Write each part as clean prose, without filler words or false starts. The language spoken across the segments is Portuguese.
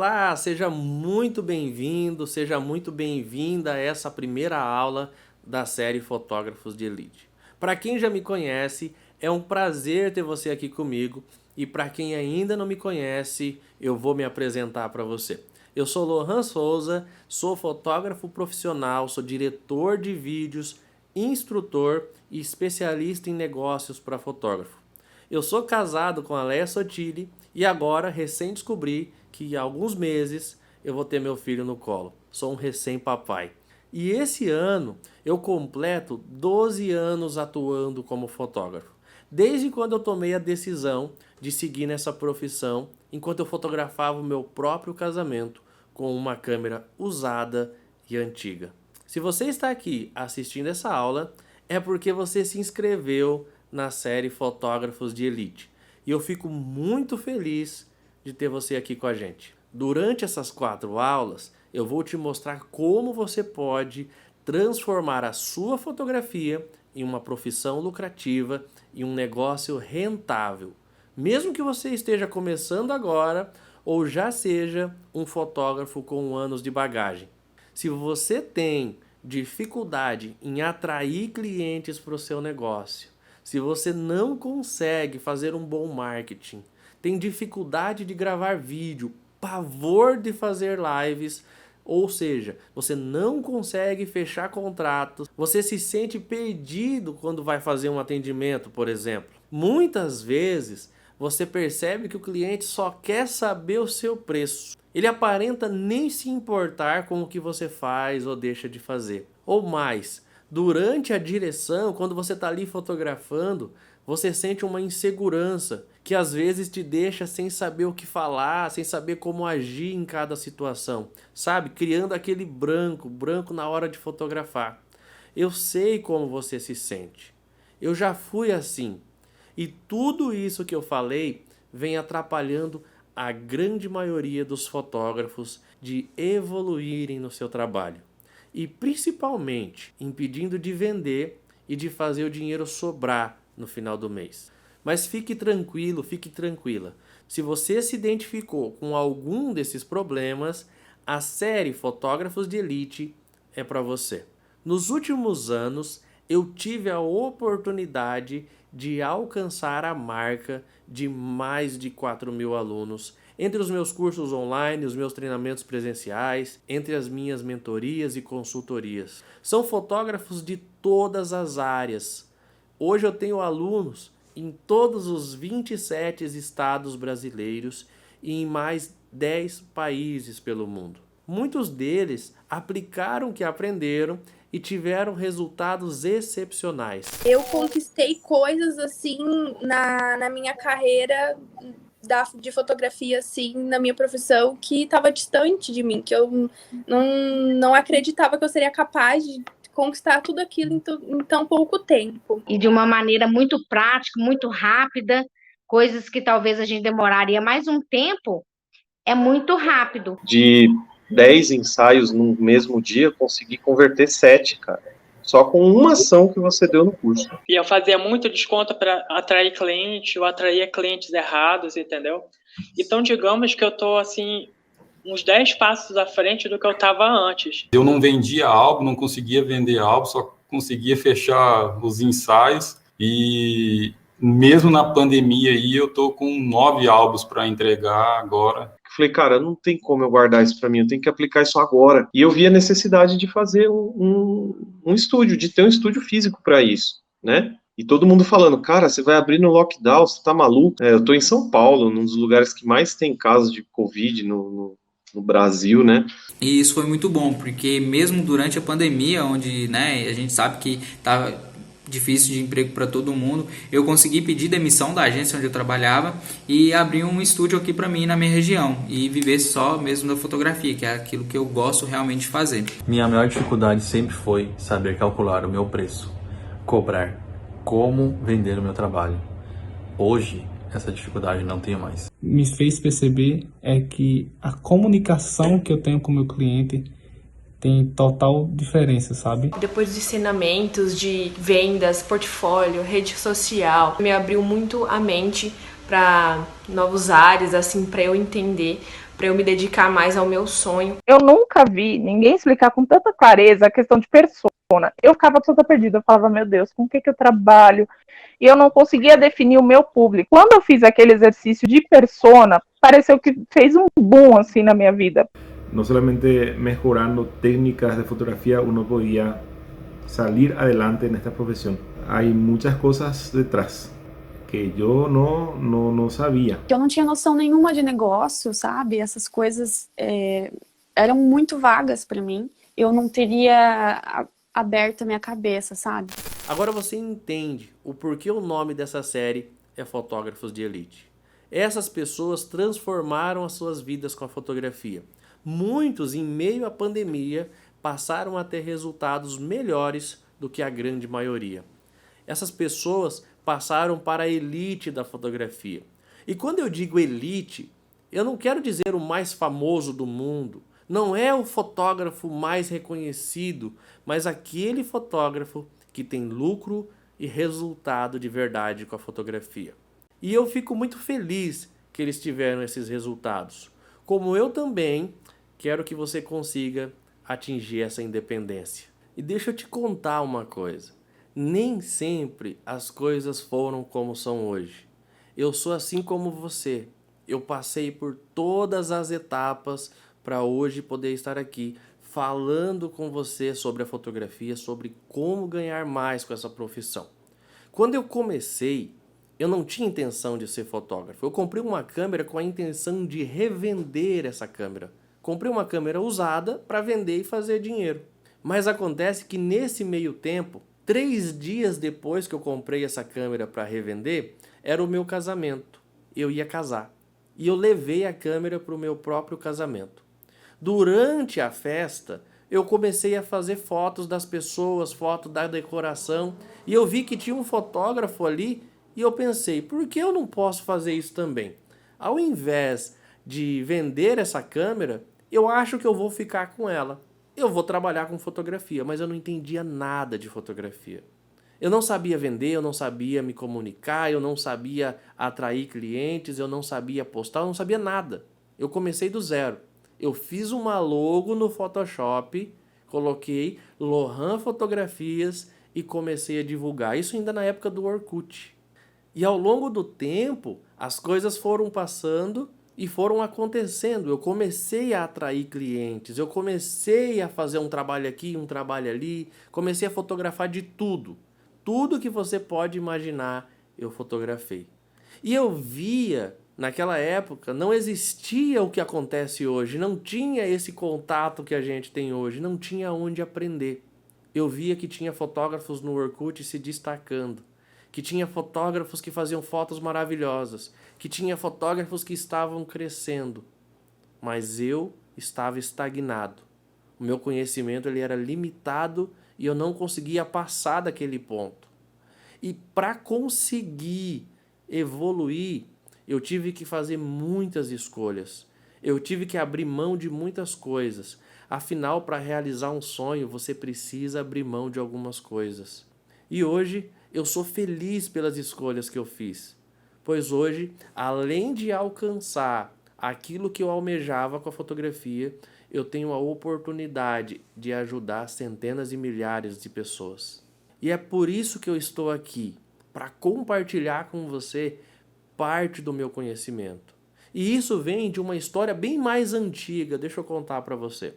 Olá, seja muito bem-vindo, seja muito bem-vinda a essa primeira aula da série Fotógrafos de Elite. Para quem já me conhece, é um prazer ter você aqui comigo e para quem ainda não me conhece, eu vou me apresentar para você. Eu sou Lohan Souza, sou fotógrafo profissional, sou diretor de vídeos, instrutor e especialista em negócios para fotógrafo. Eu sou casado com a Leia Sotile e agora recém descobri que há alguns meses eu vou ter meu filho no colo. Sou um recém-papai. E esse ano eu completo 12 anos atuando como fotógrafo. Desde quando eu tomei a decisão de seguir nessa profissão, enquanto eu fotografava o meu próprio casamento com uma câmera usada e antiga. Se você está aqui assistindo essa aula, é porque você se inscreveu na série Fotógrafos de Elite. E eu fico muito feliz de ter você aqui com a gente. Durante essas 4 aulas, eu vou te mostrar como você pode transformar a sua fotografia em uma profissão lucrativa e um negócio rentável. Mesmo que você esteja começando agora ou já seja um fotógrafo com anos de bagagem. Se você tem dificuldade em atrair clientes para o seu negócio, se você não consegue fazer um bom marketing, tem dificuldade de gravar vídeo, pavor de fazer lives, ou seja, você não consegue fechar contratos, você se sente perdido quando vai fazer um atendimento, por exemplo. Muitas vezes você percebe que o cliente só quer saber o seu preço. Ele aparenta nem se importar com o que você faz ou deixa de fazer. Ou mais, durante a direção, quando você está ali fotografando, você sente uma insegurança que às vezes te deixa sem saber o que falar, sem saber como agir em cada situação, sabe? Criando aquele branco na hora de fotografar. Eu sei como você se sente. Eu já fui assim. E tudo isso que eu falei vem atrapalhando a grande maioria dos fotógrafos de evoluírem no seu trabalho. E principalmente impedindo de vender e de fazer o dinheiro sobrar no final do mês. Mas fique tranquilo, fique tranquila. Se você se identificou com algum desses problemas, a série Fotógrafos de Elite é para você. Nos últimos anos, eu tive a oportunidade de alcançar a marca de mais de 4.000 alunos entre os meus cursos online, os meus treinamentos presenciais, entre as minhas mentorias e consultorias. São fotógrafos de todas as áreas. Hoje eu tenho alunos em todos os 27 estados brasileiros e em mais 10 países pelo mundo. Muitos deles aplicaram o que aprenderam e tiveram resultados excepcionais. Eu conquistei coisas assim na minha carreira de fotografia, assim, na minha profissão, que estava distante de mim, que eu não acreditava que eu seria capaz de conquistar tudo aquilo em tão pouco tempo. E de uma maneira muito prática, muito rápida, coisas que talvez a gente demoraria mais um tempo, é muito rápido. De 10 ensaios no mesmo dia, consegui converter 7, cara. Só com uma ação que você deu no curso. E eu fazia muito desconto para atrair cliente, eu atraía clientes errados, entendeu? Então, digamos que eu tô assim, uns 10 passos à frente do que eu estava antes. Eu não vendia álbum, não conseguia vender álbum, só conseguia fechar os ensaios. E mesmo na pandemia aí, eu tô com 9 álbuns para entregar agora. Falei, cara, não tem como eu guardar isso para mim, eu tenho que aplicar isso agora. E eu vi a necessidade de fazer um estúdio, de ter um estúdio físico para isso, né? E todo mundo falando, cara, você vai abrir no lockdown, você tá maluco? Eu tô em São Paulo, num dos lugares que mais tem casos de Covid no Brasil, né? E isso foi muito bom, porque mesmo durante a pandemia, onde, né, a gente sabe que tá difícil de emprego para todo mundo, eu consegui pedir demissão da agência onde eu trabalhava e abrir um estúdio aqui para mim na minha região e viver só mesmo da fotografia, que é aquilo que eu gosto realmente de fazer. Minha maior dificuldade sempre foi saber calcular o meu preço, cobrar, como vender o meu trabalho. Hoje, essa dificuldade não tenho mais. Me fez perceber é que a comunicação que eu tenho com o meu cliente tem total diferença, sabe? Depois dos ensinamentos de vendas, portfólio, rede social, me abriu muito a mente para novas áreas, assim, para eu entender, para eu me dedicar mais ao meu sonho. Eu nunca vi ninguém explicar com tanta clareza a questão de persona. Eu ficava toda perdida, eu falava, meu Deus, com o que eu trabalho? E eu não conseguia definir o meu público. Quando eu fiz aquele exercício de persona, pareceu que fez um boom assim na minha vida. No solamente mejorando técnicas de fotografía uno podía salir adelante en esta profesión. Hay muchas cosas detrás que eu não sabia. Eu não tinha noção nenhuma de negócio, sabe? Essas coisas eram muito vagas para mim. Eu não teria aberto a minha cabeça, sabe? Agora você entende o porquê o nome dessa série é Fotógrafos de Elite. Essas pessoas transformaram as suas vidas com a fotografia. Muitos, em meio à pandemia, passaram a ter resultados melhores do que a grande maioria. Essas pessoas passaram para a elite da fotografia. E quando eu digo elite, eu não quero dizer o mais famoso do mundo. Não é o fotógrafo mais reconhecido, mas aquele fotógrafo que tem lucro e resultado de verdade com a fotografia. E eu fico muito feliz que eles tiveram esses resultados. Como eu também quero que você consiga atingir essa independência. E deixa eu te contar uma coisa. Nem sempre as coisas foram como são hoje. Eu sou assim como você. Eu passei por todas as etapas para hoje poder estar aqui falando com você sobre a fotografia, sobre como ganhar mais com essa profissão. Quando eu comecei, eu não tinha intenção de ser fotógrafo. Eu comprei uma câmera com a intenção de revender essa câmera. Comprei uma câmera usada para vender e fazer dinheiro. Mas acontece que nesse meio tempo, 3 dias depois que eu comprei essa câmera para revender, era o meu casamento. Eu ia casar. E eu levei a câmera para o meu próprio casamento. Durante a festa, eu comecei a fazer fotos das pessoas, fotos da decoração, e eu vi que tinha um fotógrafo ali, e eu pensei, por que eu não posso fazer isso também? Ao invés de vender essa câmera, eu acho que eu vou ficar com ela. Eu vou trabalhar com fotografia, mas eu não entendia nada de fotografia. Eu não sabia vender, eu não sabia me comunicar, eu não sabia atrair clientes, eu não sabia postar, eu não sabia nada. Eu comecei do zero. Eu fiz uma logo no Photoshop, coloquei Lohan Fotografias e comecei a divulgar. Isso ainda na época do Orkut. E ao longo do tempo, as coisas foram passando e foram acontecendo. Eu comecei a atrair clientes, eu comecei a fazer um trabalho aqui, um trabalho ali, comecei a fotografar de tudo. Tudo que você pode imaginar, eu fotografei. E eu via, naquela época, não existia o que acontece hoje, não tinha esse contato que a gente tem hoje, não tinha onde aprender. Eu via que tinha fotógrafos no Orkut se destacando, que tinha fotógrafos que faziam fotos maravilhosas, que tinha fotógrafos que estavam crescendo, mas eu estava estagnado. O meu conhecimento ele era limitado e eu não conseguia passar daquele ponto. E para conseguir evoluir, eu tive que fazer muitas escolhas. Eu tive que abrir mão de muitas coisas. Afinal, para realizar um sonho, você precisa abrir mão de algumas coisas. E hoje, eu sou feliz pelas escolhas que eu fiz. Pois hoje, além de alcançar aquilo que eu almejava com a fotografia, eu tenho a oportunidade de ajudar centenas e milhares de pessoas. E é por isso que eu estou aqui, para compartilhar com você parte do meu conhecimento. E isso vem de uma história bem mais antiga, deixa eu contar para você.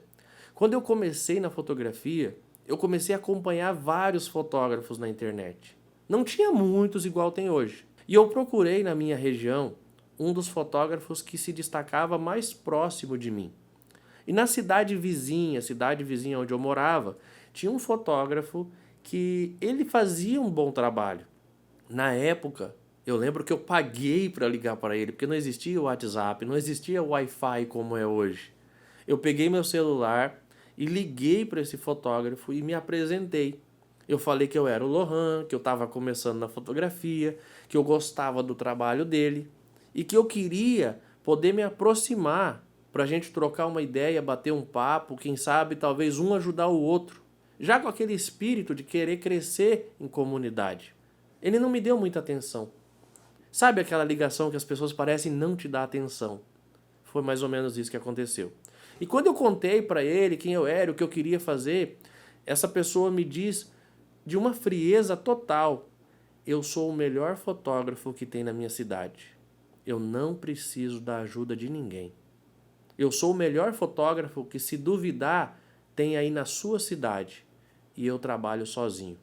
Quando eu comecei na fotografia, eu comecei a acompanhar vários fotógrafos na internet. Não tinha muitos igual tem hoje. E eu procurei na minha região um dos fotógrafos que se destacava mais próximo de mim. E na cidade vizinha onde eu morava, tinha um fotógrafo que ele fazia um bom trabalho. Na época, eu lembro que eu paguei para ligar para ele, porque não existia o WhatsApp, não existia o Wi-Fi como é hoje. Eu peguei meu celular e liguei para esse fotógrafo e me apresentei. Eu falei que eu era o Lohan, que eu estava começando na fotografia, que eu gostava do trabalho dele e que eu queria poder me aproximar para a gente trocar uma ideia, bater um papo, quem sabe talvez um ajudar o outro, já com aquele espírito de querer crescer em comunidade. Ele não me deu muita atenção. Sabe aquela ligação que as pessoas parecem não te dar atenção? Foi mais ou menos isso que aconteceu. E quando eu contei para ele quem eu era, o que eu queria fazer, essa pessoa me diz de uma frieza total: eu sou o melhor fotógrafo que tem na minha cidade. Eu não preciso da ajuda de ninguém. Eu sou o melhor fotógrafo que, se duvidar, tem aí na sua cidade. E eu trabalho sozinho.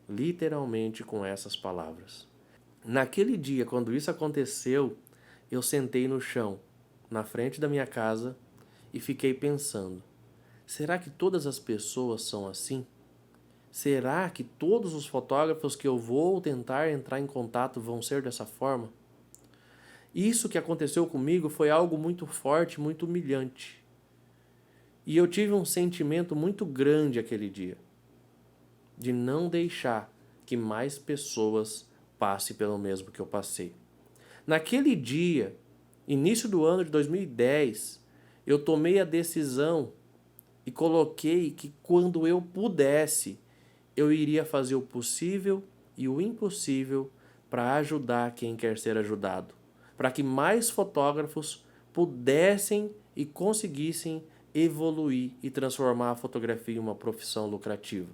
Literalmente com essas palavras. Naquele dia, quando isso aconteceu, eu sentei no chão, na frente da minha casa, e fiquei pensando: será que todas as pessoas são assim? Será que todos os fotógrafos que eu vou tentar entrar em contato vão ser dessa forma? Isso que aconteceu comigo foi algo muito forte, muito humilhante. E eu tive um sentimento muito grande aquele dia, de não deixar que mais pessoas passem pelo mesmo que eu passei. Naquele dia, início do ano de 2010, eu tomei a decisão e coloquei que quando eu pudesse, eu iria fazer o possível e o impossível para ajudar quem quer ser ajudado, para que mais fotógrafos pudessem e conseguissem evoluir e transformar a fotografia em uma profissão lucrativa.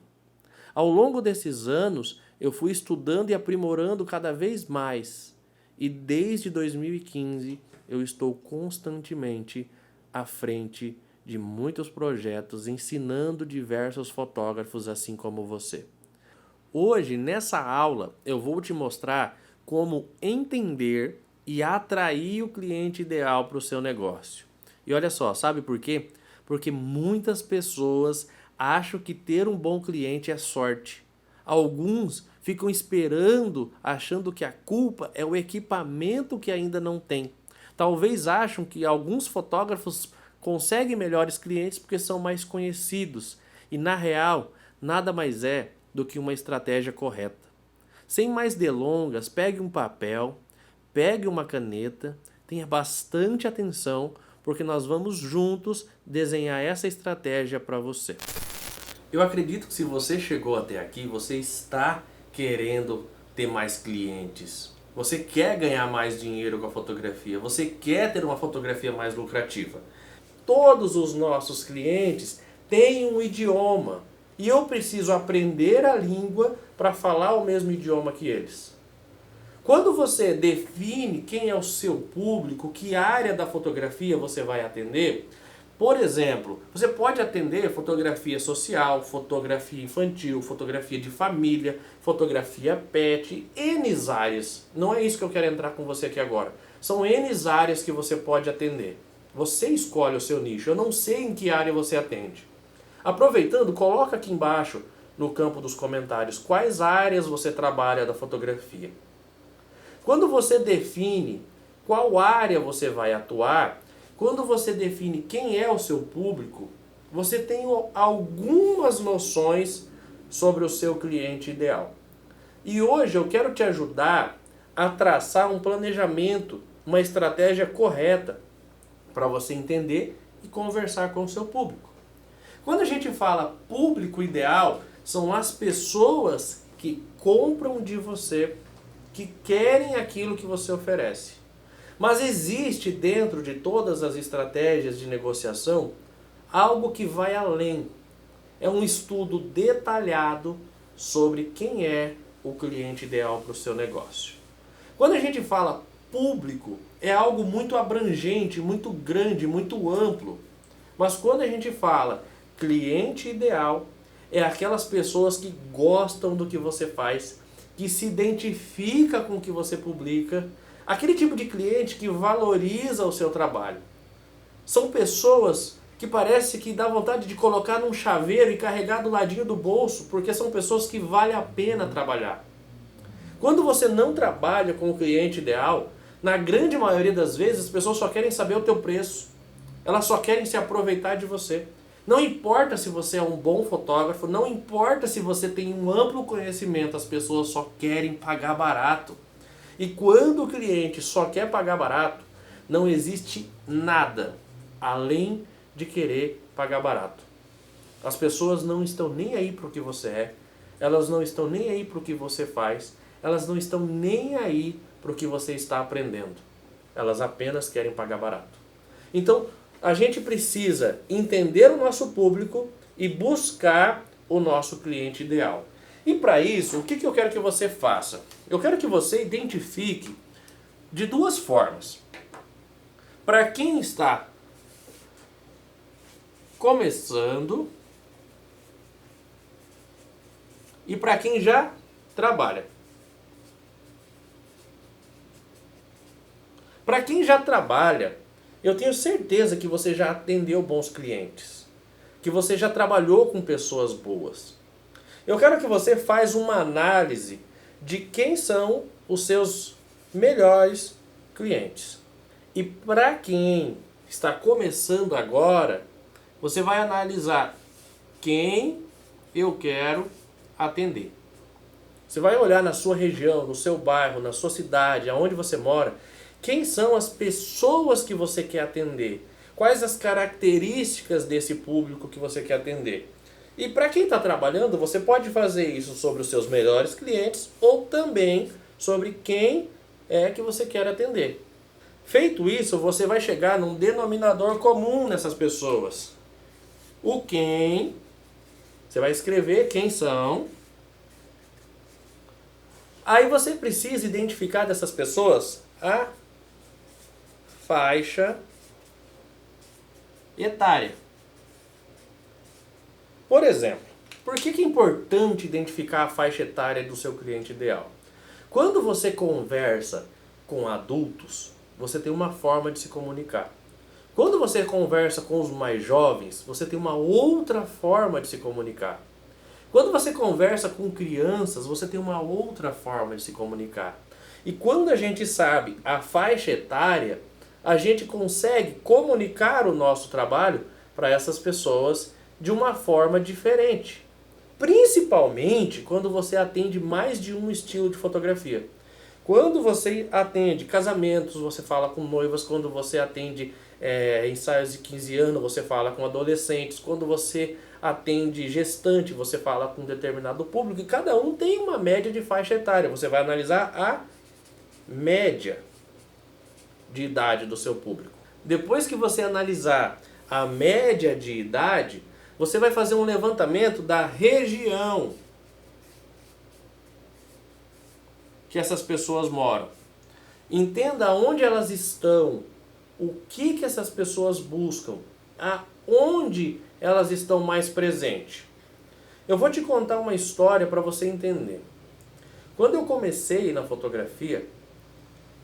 Ao longo desses anos, eu fui estudando e aprimorando cada vez mais, e desde 2015 eu estou constantemente à frente de muitos projetos, ensinando diversos fotógrafos assim como você. Hoje, nessa aula, eu vou te mostrar como entender e atrair o cliente ideal para o seu negócio. E olha só, sabe por quê? Porque muitas pessoas acham que ter um bom cliente é sorte. Alguns ficam esperando, achando que a culpa é o equipamento que ainda não tem. Talvez acham que alguns fotógrafos conseguem melhores clientes porque são mais conhecidos. E na real, nada mais é do que uma estratégia correta. Sem mais delongas, pegue um papel, pegue uma caneta, tenha bastante atenção, porque nós vamos juntos desenhar essa estratégia para você. Eu acredito que se você chegou até aqui, você está querendo ter mais clientes. Você quer ganhar mais dinheiro com a fotografia. Você quer ter uma fotografia mais lucrativa. Todos os nossos clientes têm um idioma. E eu preciso aprender a língua para falar o mesmo idioma que eles. Quando você define quem é o seu público, que área da fotografia você vai atender, por exemplo, você pode atender fotografia social, fotografia infantil, fotografia de família, fotografia pet, N áreas. Não é isso que eu quero entrar com você aqui agora. São N áreas que você pode atender. Você escolhe o seu nicho. Eu não sei em que área você atende. Aproveitando, coloca aqui embaixo no campo dos comentários quais áreas você trabalha da fotografia. Quando você define qual área você vai atuar, quando você define quem é o seu público, você tem algumas noções sobre o seu cliente ideal. E hoje eu quero te ajudar a traçar um planejamento, uma estratégia correta para você entender e conversar com o seu público. Quando a gente fala público ideal, são as pessoas que compram de você, que querem aquilo que você oferece. Mas existe dentro de todas as estratégias de negociação algo que vai além. É um estudo detalhado sobre quem é o cliente ideal para o seu negócio. Quando a gente fala público, é algo muito abrangente, muito grande, muito amplo. Mas quando a gente fala cliente ideal, é aquelas pessoas que gostam do que você faz, que se identifica com o que você publica, aquele tipo de cliente que valoriza o seu trabalho. São pessoas que parece que dá vontade de colocar num chaveiro e carregar do ladinho do bolso, porque são pessoas que vale a pena trabalhar. Quando você não trabalha com o cliente ideal, na grande maioria das vezes as pessoas só querem saber o teu preço. Elas só querem se aproveitar de você. Não importa se você é um bom fotógrafo, não importa se você tem um amplo conhecimento, as pessoas só querem pagar barato. E quando o cliente só quer pagar barato, não existe nada além de querer pagar barato. As pessoas não estão nem aí para o que você é, elas não estão nem aí para o que você faz, elas não estão nem aí para o que você está aprendendo. Elas apenas querem pagar barato. Então, a gente precisa entender o nosso público e buscar o nosso cliente ideal. E para isso, o que eu quero que você faça? Eu quero que você identifique de duas formas. Para quem está começando e para quem já trabalha. Para quem já trabalha, eu tenho certeza que você já atendeu bons clientes, que você já trabalhou com pessoas boas. Eu quero que você faça uma análise de quem são os seus melhores clientes. E para quem está começando agora, você vai analisar quem eu quero atender. Você vai olhar na sua região, no seu bairro, na sua cidade, aonde você mora, quem são as pessoas que você quer atender? Quais as características desse público que você quer atender? E para quem está trabalhando, você pode fazer isso sobre os seus melhores clientes ou também sobre quem é que você quer atender. Feito isso, você vai chegar num denominador comum nessas pessoas. O quem, você vai escrever quem são. Aí você precisa identificar dessas pessoas a faixa etária. Por exemplo, por que é importante identificar a faixa etária do seu cliente ideal? Quando você conversa com adultos, você tem uma forma de se comunicar. Quando você conversa com os mais jovens, você tem uma outra forma de se comunicar. Quando você conversa com crianças, você tem uma outra forma de se comunicar. E quando a gente sabe a faixa etária, a gente consegue comunicar o nosso trabalho para essas pessoas de uma forma diferente. Principalmente quando você atende mais de um estilo de fotografia. Quando você atende casamentos, você fala com noivas. Quando você atende ensaios de 15 anos, você fala com adolescentes. Quando você atende gestante, você fala com um determinado público. E cada um tem uma média de faixa etária. Você vai analisar a média de idade do seu público. Depois que você analisar a média de idade, você vai fazer um levantamento da região que essas pessoas moram. Entenda onde elas estão, o que essas pessoas buscam, aonde elas estão mais presentes. Eu vou te contar uma história para você entender. Quando eu comecei na fotografia,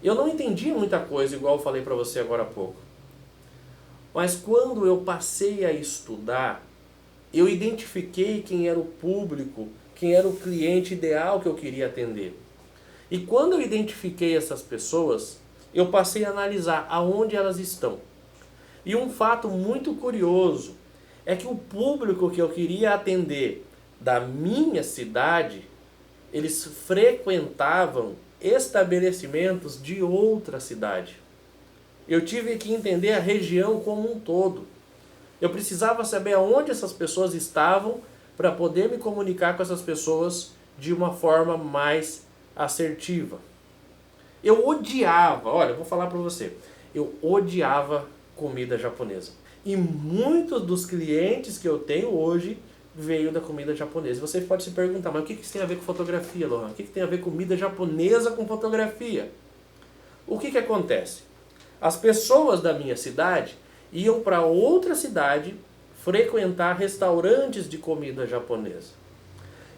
eu não entendia muita coisa, igual eu falei para você agora há pouco. Mas quando eu passei a estudar, eu identifiquei quem era o público, quem era o cliente ideal que eu queria atender. E quando eu identifiquei essas pessoas, eu passei a analisar aonde elas estão. E um fato muito curioso é que o público que eu queria atender da minha cidade, eles frequentavam estabelecimentos de outra cidade. Eu tive que entender a região como um todo. Eu precisava saber aonde essas pessoas estavam para poder me comunicar com essas pessoas de uma forma mais assertiva. Eu odiava, olha, eu vou falar para você, eu odiava comida japonesa. E muitos dos clientes que eu tenho hoje veio da comida japonesa. Você pode se perguntar, mas o que isso tem a ver com fotografia, Lohan? O que tem a ver comida japonesa com fotografia? O que acontece? As pessoas da minha cidade iam para outra cidade frequentar restaurantes de comida japonesa.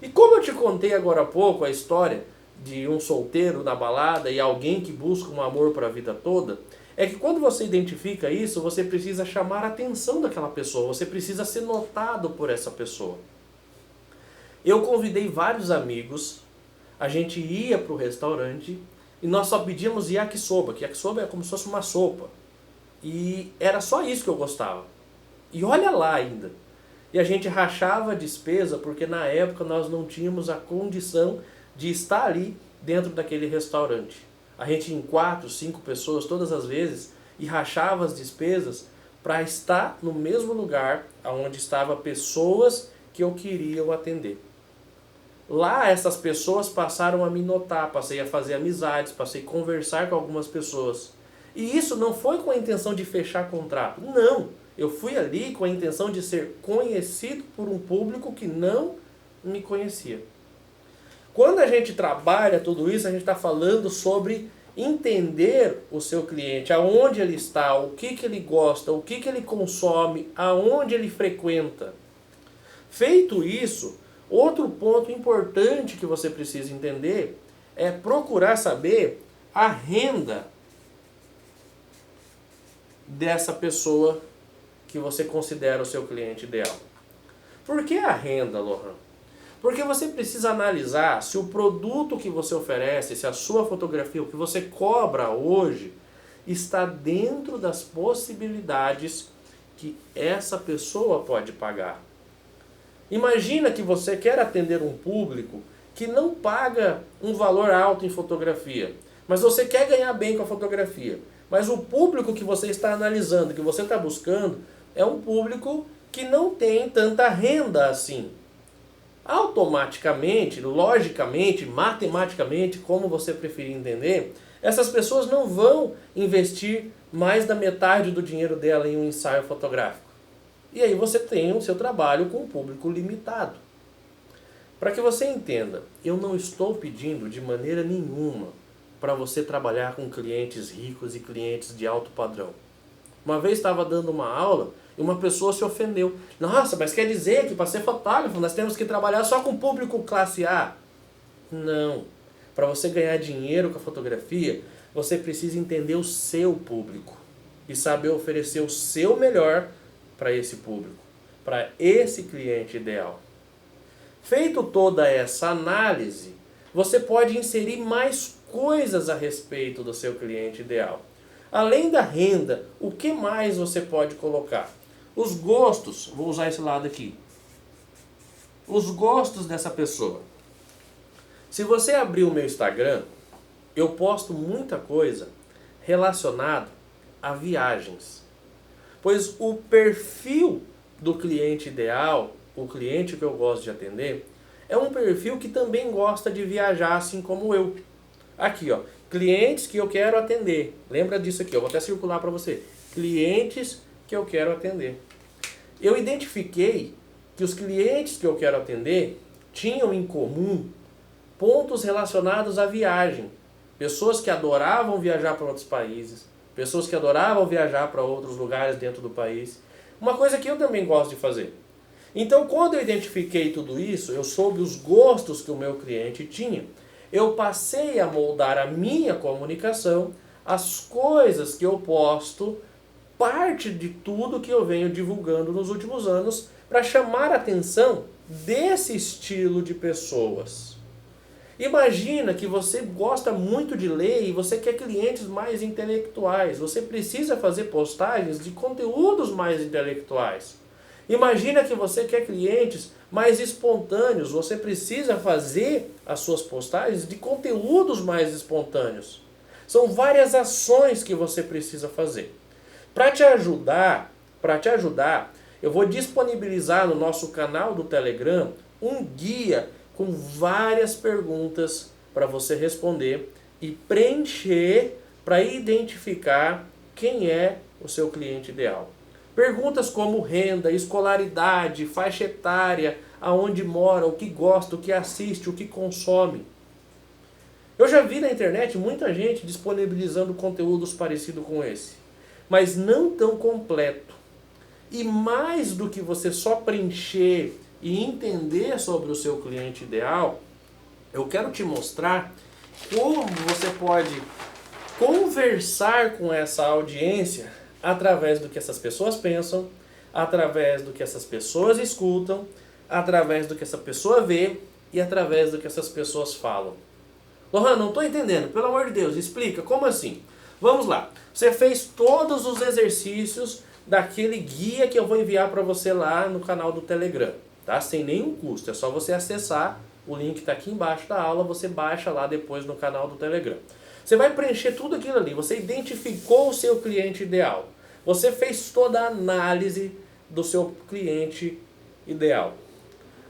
E como eu te contei agora há pouco a história de um solteiro na balada e alguém que busca um amor para a vida toda, é que quando você identifica isso, você precisa chamar a atenção daquela pessoa, você precisa ser notado por essa pessoa. Eu convidei vários amigos, a gente ia para o restaurante e nós só pedíamos yakisoba, que yakisoba é como se fosse uma sopa. E era só isso que eu gostava. E olha lá ainda. E a gente rachava a despesa porque na época nós não tínhamos a condição de estar ali dentro daquele restaurante. A gente em 4, 5 pessoas todas as vezes e rachava as despesas para estar no mesmo lugar onde estavam pessoas que eu queria atender. Lá essas pessoas passaram a me notar, passei a fazer amizades, passei a conversar com algumas pessoas. E isso não foi com a intenção de fechar contrato. Não. Eu fui ali com a intenção de ser conhecido por um público que não me conhecia. Quando a gente trabalha tudo isso, a gente está falando sobre entender o seu cliente, aonde ele está, o que ele gosta, o que ele consome, aonde ele frequenta. Feito isso, outro ponto importante que você precisa entender é procurar saber a renda dessa pessoa que você considera o seu cliente ideal. Por que a renda, Lohan? Porque você precisa analisar se o produto que você oferece, se a sua fotografia, o que você cobra hoje, está dentro das possibilidades que essa pessoa pode pagar. Imagina que você quer atender um público que não paga um valor alto em fotografia, mas você quer ganhar bem com a fotografia. Mas o público que você está analisando, que você está buscando, é um público que não tem tanta renda assim. Automaticamente, logicamente, matematicamente, como você preferir entender, essas pessoas não vão investir mais da metade do dinheiro dela em um ensaio fotográfico. E aí você tem o seu trabalho com um público limitado. Para que você entenda, eu não estou pedindo de maneira nenhuma para você trabalhar com clientes ricos e clientes de alto padrão. Uma vez estava dando uma aula e uma pessoa se ofendeu. Nossa, mas quer dizer que para ser fotógrafo nós temos que trabalhar só com público classe A? Não. Para você ganhar dinheiro com a fotografia, você precisa entender o seu público e saber oferecer o seu melhor para esse público, para esse cliente ideal. Feito toda essa análise, você pode inserir mais coisas a respeito do seu cliente ideal. Além da renda, o que mais você pode colocar? Os gostos, vou usar esse lado aqui. Os gostos dessa pessoa. Se você abrir o meu Instagram, eu posto muita coisa relacionada a viagens. Pois o perfil do cliente ideal, o cliente que eu gosto de atender, é um perfil que também gosta de viajar assim como eu. Aqui, ó, clientes que eu quero atender. Lembra disso aqui, eu vou até circular para você. Clientes que eu quero atender. Eu identifiquei que os clientes que eu quero atender tinham em comum pontos relacionados à viagem. Pessoas que adoravam viajar para outros países, pessoas que adoravam viajar para outros lugares dentro do país. Uma coisa que eu também gosto de fazer. Então, quando eu identifiquei tudo isso, eu soube os gostos que o meu cliente tinha, eu passei a moldar a minha comunicação, as coisas que eu posto, parte de tudo que eu venho divulgando nos últimos anos, para chamar a atenção desse estilo de pessoas. Imagina que você gosta muito de ler e você quer clientes mais intelectuais. Você precisa fazer postagens de conteúdos mais intelectuais. Imagina que você quer clientes mais espontâneos. Você precisa fazer as suas postagens de conteúdos mais espontâneos. São várias ações que você precisa fazer. Para te ajudar, eu vou disponibilizar no nosso canal do Telegram um guia com várias perguntas para você responder e preencher para identificar quem é o seu cliente ideal. Perguntas como renda, escolaridade, faixa etária, aonde mora, o que gosta, o que assiste, o que consome. Eu já vi na internet muita gente disponibilizando conteúdos parecidos com esse, mas não tão completo. E mais do que você só preencher e entender sobre o seu cliente ideal, eu quero te mostrar como você pode conversar com essa audiência através do que essas pessoas pensam, através do que essas pessoas escutam, através do que essa pessoa vê e através do que essas pessoas falam. Lohan, não estou entendendo, pelo amor de Deus, explica, como assim? Vamos lá, você fez todos os exercícios daquele guia que eu vou enviar para você lá no canal do Telegram. Tá? Sem nenhum custo, é só você acessar, o link está aqui embaixo da aula, você baixa lá depois no canal do Telegram. Você vai preencher tudo aquilo ali, você identificou o seu cliente ideal, você fez toda a análise do seu cliente ideal.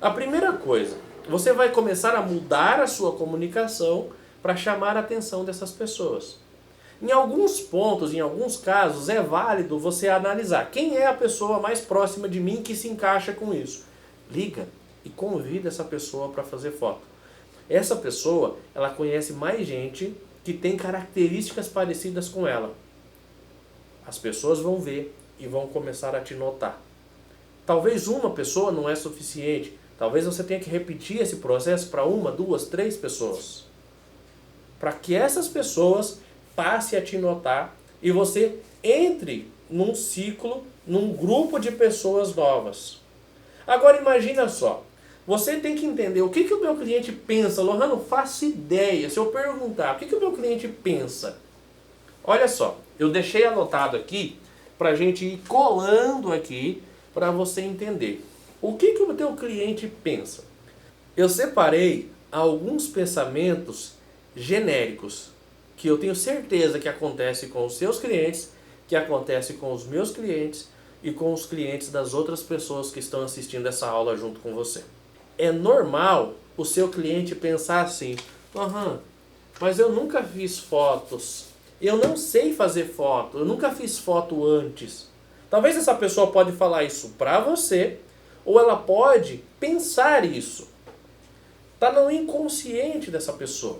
A primeira coisa, você vai começar a mudar a sua comunicação para chamar a atenção dessas pessoas. Em alguns pontos, em alguns casos, é válido você analisar quem é a pessoa mais próxima de mim que se encaixa com isso. Liga e convida essa pessoa para fazer foto. Essa pessoa, ela conhece mais gente que tem características parecidas com ela. As pessoas vão ver e vão começar a te notar. Talvez uma pessoa não é suficiente. Talvez você tenha que repetir esse processo para 1, 2, 3 pessoas. Para que essas pessoas passem a te notar e você entre num ciclo, num grupo de pessoas novas. Agora imagina só. Você tem que entender o que o meu cliente pensa. Lohan, não faço ideia. Se eu perguntar, o que o meu cliente pensa? Olha só, eu deixei anotado aqui para a gente ir colando aqui para você entender. O que o teu cliente pensa? Eu separei alguns pensamentos genéricos que eu tenho certeza que acontece com os seus clientes, que acontece com os meus clientes e com os clientes das outras pessoas que estão assistindo essa aula junto com você. É normal o seu cliente pensar assim, mas eu nunca fiz fotos, eu não sei fazer foto, eu nunca fiz foto antes. Talvez essa pessoa pode falar isso para você, ou ela pode pensar isso. Está no inconsciente dessa pessoa.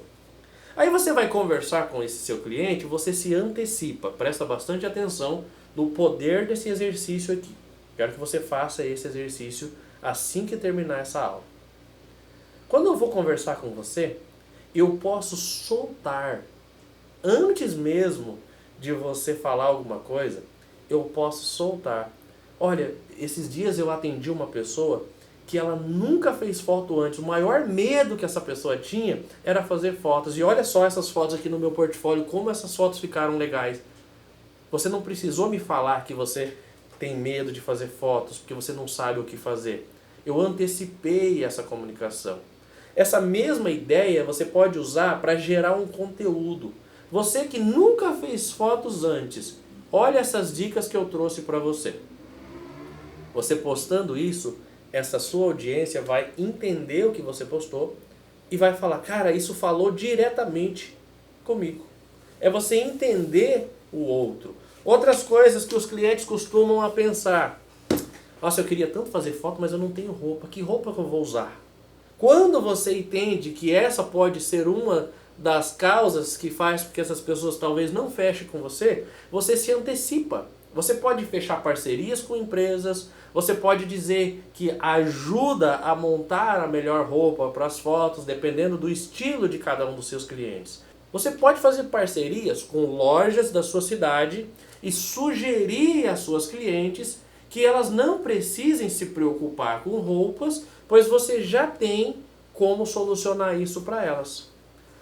Aí você vai conversar com esse seu cliente, você se antecipa, presta bastante atenção no poder desse exercício aqui. Quero que você faça esse exercício assim que terminar essa aula. Quando eu vou conversar com você, eu posso soltar, antes mesmo de você falar alguma coisa, eu posso soltar. Olha, esses dias eu atendi uma pessoa que ela nunca fez foto antes. O maior medo que essa pessoa tinha era fazer fotos. E olha só essas fotos aqui no meu portfólio, como essas fotos ficaram legais. Você não precisou me falar que você tem medo de fazer fotos, porque você não sabe o que fazer. Eu antecipei essa comunicação. Essa mesma ideia você pode usar para gerar um conteúdo. Você que nunca fez fotos antes, olha essas dicas que eu trouxe para você. Você postando isso, essa sua audiência vai entender o que você postou e vai falar, cara, isso falou diretamente comigo. É você entender o outro. Outras coisas que os clientes costumam a pensar. Nossa, eu queria tanto fazer foto, mas eu não tenho roupa. Que roupa que eu vou usar? Quando você entende que essa pode ser uma das causas que faz com que essas pessoas talvez não fechem com você, você se antecipa. Você pode fechar parcerias com empresas, você pode dizer que ajuda a montar a melhor roupa para as fotos, dependendo do estilo de cada um dos seus clientes. Você pode fazer parcerias com lojas da sua cidade e sugerir às suas clientes que elas não precisem se preocupar com roupas, pois você já tem como solucionar isso para elas.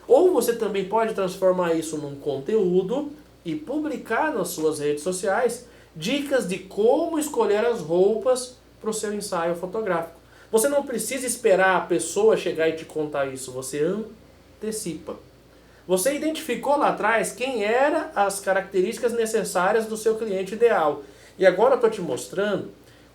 Ou você também pode transformar isso num conteúdo e publicar nas suas redes sociais dicas de como escolher as roupas para o seu ensaio fotográfico. Você não precisa esperar a pessoa chegar e te contar isso, você antecipa. Você identificou lá atrás quem eram as características necessárias do seu cliente ideal. E agora eu estou te mostrando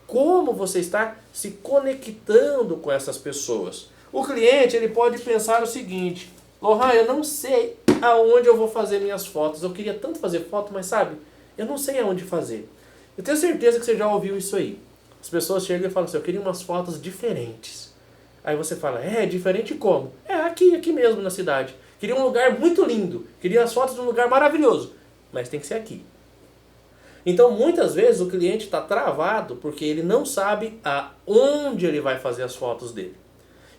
como você está se conectando com essas pessoas. O cliente ele pode pensar o seguinte, Lohan, eu não sei aonde eu vou fazer minhas fotos. Eu queria tanto fazer foto, mas sabe, eu não sei aonde fazer. Eu tenho certeza que você já ouviu isso aí. As pessoas chegam e falam assim, eu queria umas fotos diferentes. Aí você fala, diferente como? Aqui mesmo na cidade. Queria um lugar muito lindo. Queria as fotos de um lugar maravilhoso. Mas tem que ser aqui. Então, muitas vezes, o cliente está travado porque ele não sabe aonde ele vai fazer as fotos dele.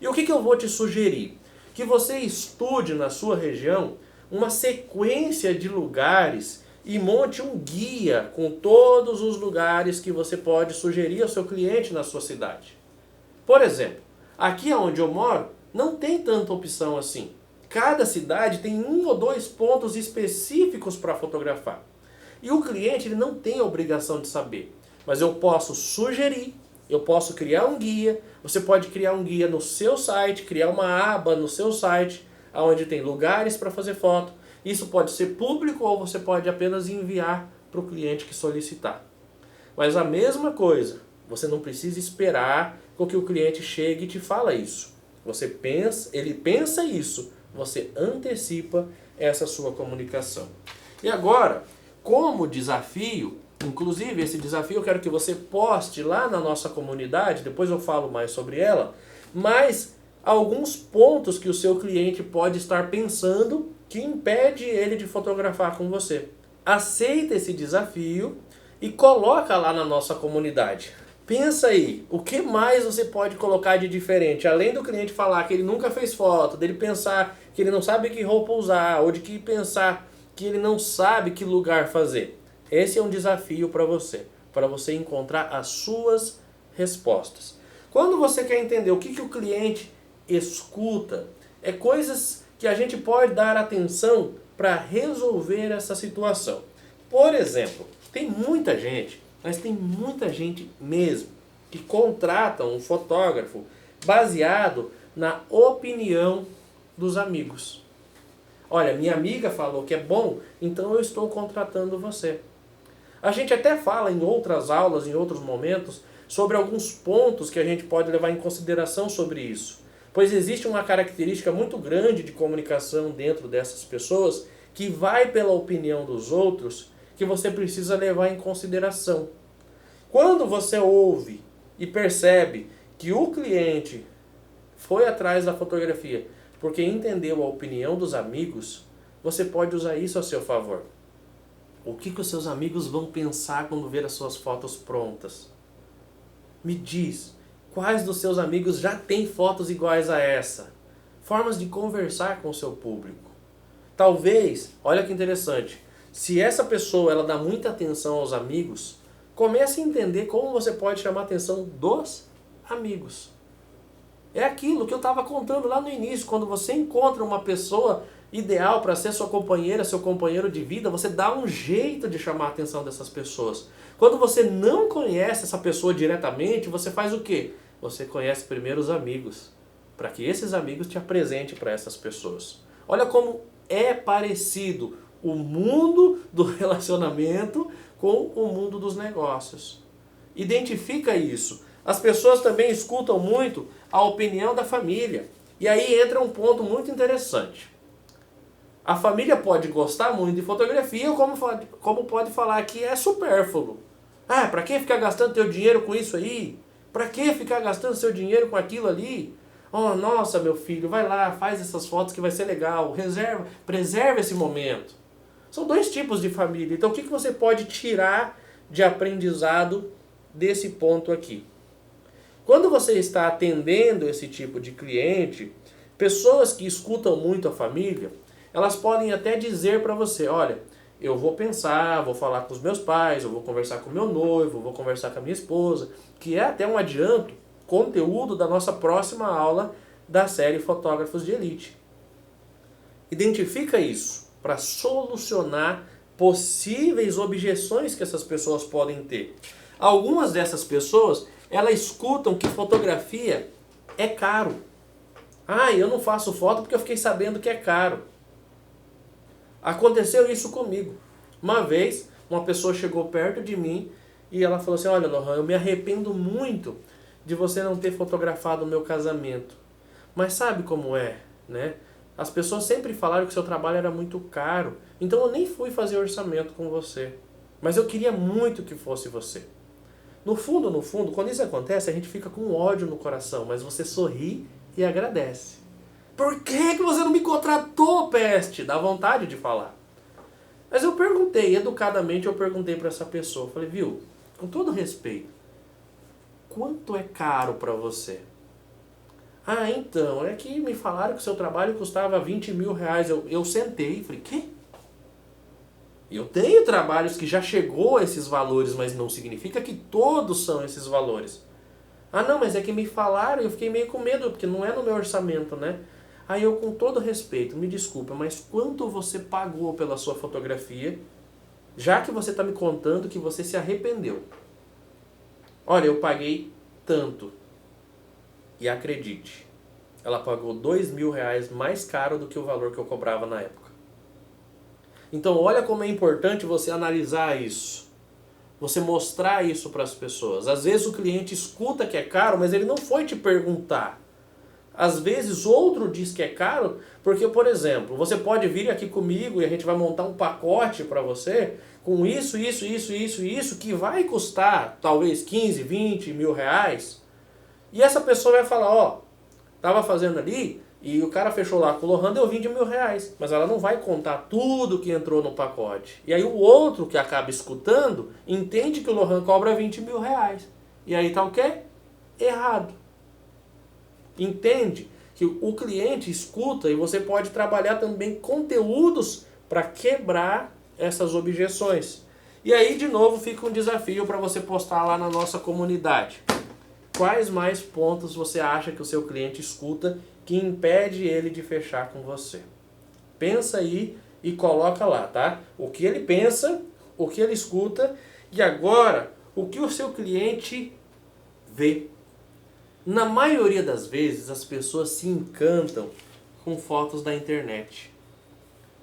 E o que eu vou te sugerir? Que você estude na sua região uma sequência de lugares e monte um guia com todos os lugares que você pode sugerir ao seu cliente na sua cidade. Por exemplo, aqui onde eu moro, não tem tanta opção assim. Cada cidade tem 1 ou 2 pontos específicos para fotografar. E o cliente ele não tem a obrigação de saber. Mas eu posso sugerir, eu posso criar um guia. Você pode criar um guia no seu site, criar uma aba no seu site, onde tem lugares para fazer foto. Isso pode ser público ou você pode apenas enviar para o cliente que solicitar. Mas a mesma coisa, você não precisa esperar com que o cliente chegue e te fala isso. Ele pensa isso, você antecipa essa sua comunicação. E agora, como desafio, inclusive esse desafio eu quero que você poste lá na nossa comunidade, depois eu falo mais sobre ela, mas alguns pontos que o seu cliente pode estar pensando que impede ele de fotografar com você. Aceita esse desafio e coloca lá na nossa comunidade. Pensa aí, o que mais você pode colocar de diferente? Além do cliente falar que ele nunca fez foto, dele pensar que ele não sabe que roupa usar, ou de que pensar que ele não sabe que lugar fazer. Esse é um desafio para você encontrar as suas respostas. Quando você quer entender o que o cliente escuta, é coisas que a gente pode dar atenção para resolver essa situação. Por exemplo, tem muita gente, mas tem muita gente mesmo, que contrata um fotógrafo baseado na opinião dos amigos. Olha, minha amiga falou que é bom, então eu estou contratando você. A gente até fala em outras aulas, em outros momentos, sobre alguns pontos que a gente pode levar em consideração sobre isso. Pois existe uma característica muito grande de comunicação dentro dessas pessoas que vai pela opinião dos outros, que você precisa levar em consideração. Quando você ouve e percebe que o cliente foi atrás da fotografia porque entendeu a opinião dos amigos, você pode usar isso a seu favor. O que os seus amigos vão pensar quando ver as suas fotos prontas? Me diz, quais dos seus amigos já têm fotos iguais a essa? Formas de conversar com o seu público. Talvez, olha que interessante, se essa pessoa ela dá muita atenção aos amigos, comece a entender como você pode chamar a atenção dos amigos. É aquilo que eu estava contando lá no início, quando você encontra uma pessoa ideal para ser sua companheira, seu companheiro de vida, você dá um jeito de chamar a atenção dessas pessoas. Quando você não conhece essa pessoa diretamente, você faz o quê? Você conhece primeiro os amigos, para que esses amigos te apresentem para essas pessoas. Olha como é parecido o mundo do relacionamento com o mundo dos negócios. Identifica isso. As pessoas também escutam muito a opinião da família. E aí entra um ponto muito interessante. A família pode gostar muito de fotografia, como pode falar que é supérfluo. Ah, para que ficar gastando teu dinheiro com isso aí? Para que ficar gastando seu dinheiro com aquilo ali? Oh, nossa, meu filho, vai lá, faz essas fotos que vai ser legal. Preserva esse momento. São dois tipos de família. Então, o que você pode tirar de aprendizado desse ponto aqui? Quando você está atendendo esse tipo de cliente, pessoas que escutam muito a família, elas podem até dizer para você, olha, eu vou pensar, vou falar com os meus pais, eu vou conversar com o meu noivo, vou conversar com a minha esposa, que é até um adianto, conteúdo da nossa próxima aula da série Fotógrafos de Elite. Identifica isso para solucionar possíveis objeções que essas pessoas podem ter. Algumas dessas pessoas, elas escutam que fotografia é caro. Ah, eu não faço foto porque eu fiquei sabendo que é caro. Aconteceu isso comigo. Uma vez, uma pessoa chegou perto de mim e ela falou assim, olha, Lohan, eu me arrependo muito de você não ter fotografado o meu casamento. Mas sabe como é, né? As pessoas sempre falaram que o seu trabalho era muito caro, então eu nem fui fazer orçamento com você. Mas eu queria muito que fosse você. No fundo, quando isso acontece, a gente fica com ódio no coração, mas você sorri e agradece. Por que você não me contratou, peste? Dá vontade de falar. Mas eu perguntei, educadamente eu perguntei para essa pessoa, eu falei, viu, com todo respeito, quanto é caro para você? Ah, então, é que me falaram que o seu trabalho custava 20 mil reais. Eu sentei e falei, quê? Eu tenho trabalhos que já chegou a esses valores, mas não significa que todos são esses valores. Ah, não, mas é que me falaram e eu fiquei meio com medo, porque não é no meu orçamento, né? Aí eu, com todo respeito, me desculpa, mas quanto você pagou pela sua fotografia, já que você está me contando que você se arrependeu? Olha, eu paguei tanto. E acredite, ela pagou 2 mil reais mais caro do que o valor que eu cobrava na época. Então olha como é importante você analisar isso. Você mostrar isso para as pessoas. Às vezes o cliente escuta que é caro, mas ele não foi te perguntar. Às vezes outro diz que é caro, porque, por exemplo, você pode vir aqui comigo e a gente vai montar um pacote para você com isso, que vai custar talvez 15, 20 mil reais. E essa pessoa vai falar, ó, tava fazendo ali e o cara fechou lá com o Lohan, deu 20 mil reais. Mas ela não vai contar tudo que entrou no pacote. E aí o outro que acaba escutando entende que o Lohan cobra 20 mil reais. E aí tá o quê? Errado. Entende que o cliente escuta e você pode trabalhar também conteúdos para quebrar essas objeções. E aí, de novo, fica um desafio para você postar lá na nossa comunidade. Quais mais pontos você acha que o seu cliente escuta que impede ele de fechar com você? Pensa aí e coloca lá, tá? O que ele pensa, o que ele escuta e agora o que o seu cliente vê. Na maioria das vezes as pessoas se encantam com fotos da internet.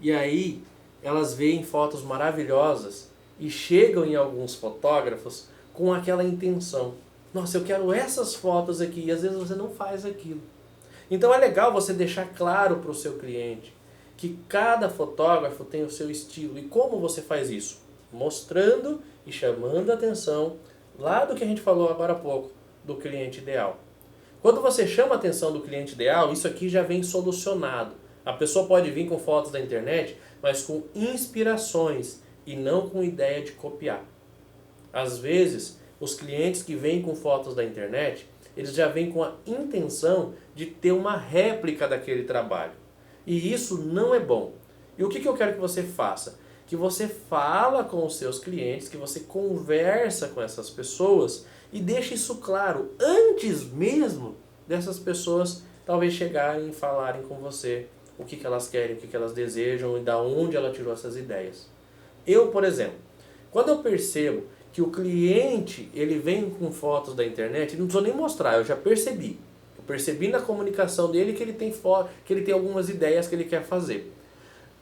E aí elas veem fotos maravilhosas e chegam em alguns fotógrafos com aquela intenção. Nossa, eu quero essas fotos aqui, e às vezes você não faz aquilo. Então é legal você deixar claro para o seu cliente que cada fotógrafo tem o seu estilo. E como você faz isso? Mostrando e chamando a atenção lá do que a gente falou agora há pouco, do cliente ideal. Quando você chama a atenção do cliente ideal, isso aqui já vem solucionado. A pessoa pode vir com fotos da internet, mas com inspirações e não com ideia de copiar. Às vezes, os clientes que vêm com fotos da internet, eles já vêm com a intenção de ter uma réplica daquele trabalho. E isso não é bom. E o que eu quero que você faça? Que você fala com os seus clientes, que você conversa com essas pessoas e deixe isso claro antes mesmo dessas pessoas talvez chegarem e falarem com você o que elas querem, o que elas desejam e da onde ela tirou essas ideias. Eu, por exemplo, quando eu percebo que o cliente ele vem com fotos da internet, não preciso nem mostrar, eu já percebi. Eu percebi na comunicação dele que ele tem que ele tem algumas ideias que ele quer fazer.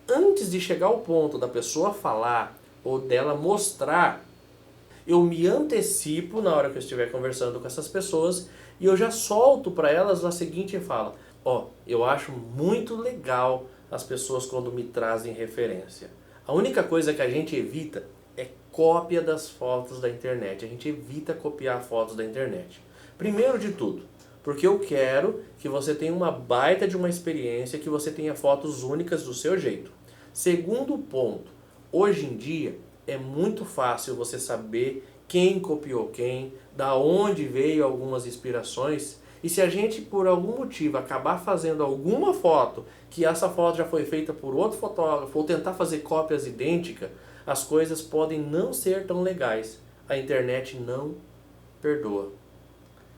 Antes de chegar ao ponto da pessoa falar ou dela mostrar, eu me antecipo na hora que eu estiver conversando com essas pessoas e eu já solto para elas a seguinte fala: ó, eu acho muito legal as pessoas quando me trazem referência. A única coisa que a gente evita é cópia das fotos da internet. A gente evita copiar fotos da internet. Primeiro de tudo, porque eu quero que você tenha uma baita de uma experiência, que você tenha fotos únicas do seu jeito. Segundo ponto, hoje em dia é muito fácil você saber quem copiou quem, da onde veio algumas inspirações. E se a gente, por algum motivo, acabar fazendo alguma foto, que essa foto já foi feita por outro fotógrafo, ou tentar fazer cópias idênticas, as coisas podem não ser tão legais. A internet não perdoa.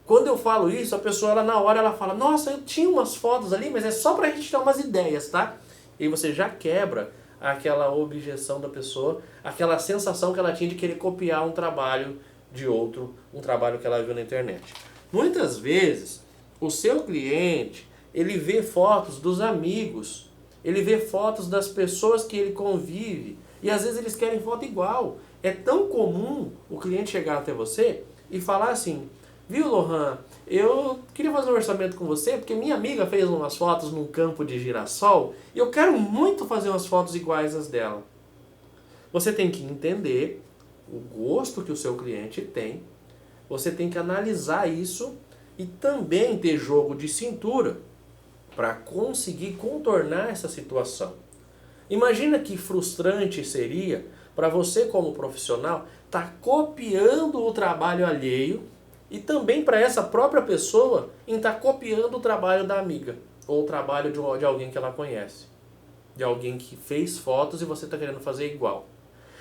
Quando eu falo isso, a pessoa ela, na hora ela fala: nossa, eu tinha umas fotos ali, mas é só pra gente ter umas ideias, tá? E você já quebra aquela objeção da pessoa, aquela sensação que ela tinha de querer copiar um trabalho de outro, um trabalho que ela viu na internet. Muitas vezes, o seu cliente, ele vê fotos dos amigos, ele vê fotos das pessoas que ele convive, e às vezes eles querem foto igual. É tão comum o cliente chegar até você e falar assim: viu, Lohan, eu queria fazer um orçamento com você porque minha amiga fez umas fotos num campo de girassol e eu quero muito fazer umas fotos iguais às dela. Você tem que entender o gosto que o seu cliente tem, você tem que analisar isso e também ter jogo de cintura para conseguir contornar essa situação. Imagina que frustrante seria para você como profissional estar copiando o trabalho alheio e também para essa própria pessoa em estar copiando o trabalho da amiga ou o trabalho de alguém que ela conhece, de alguém que fez fotos e você está querendo fazer igual.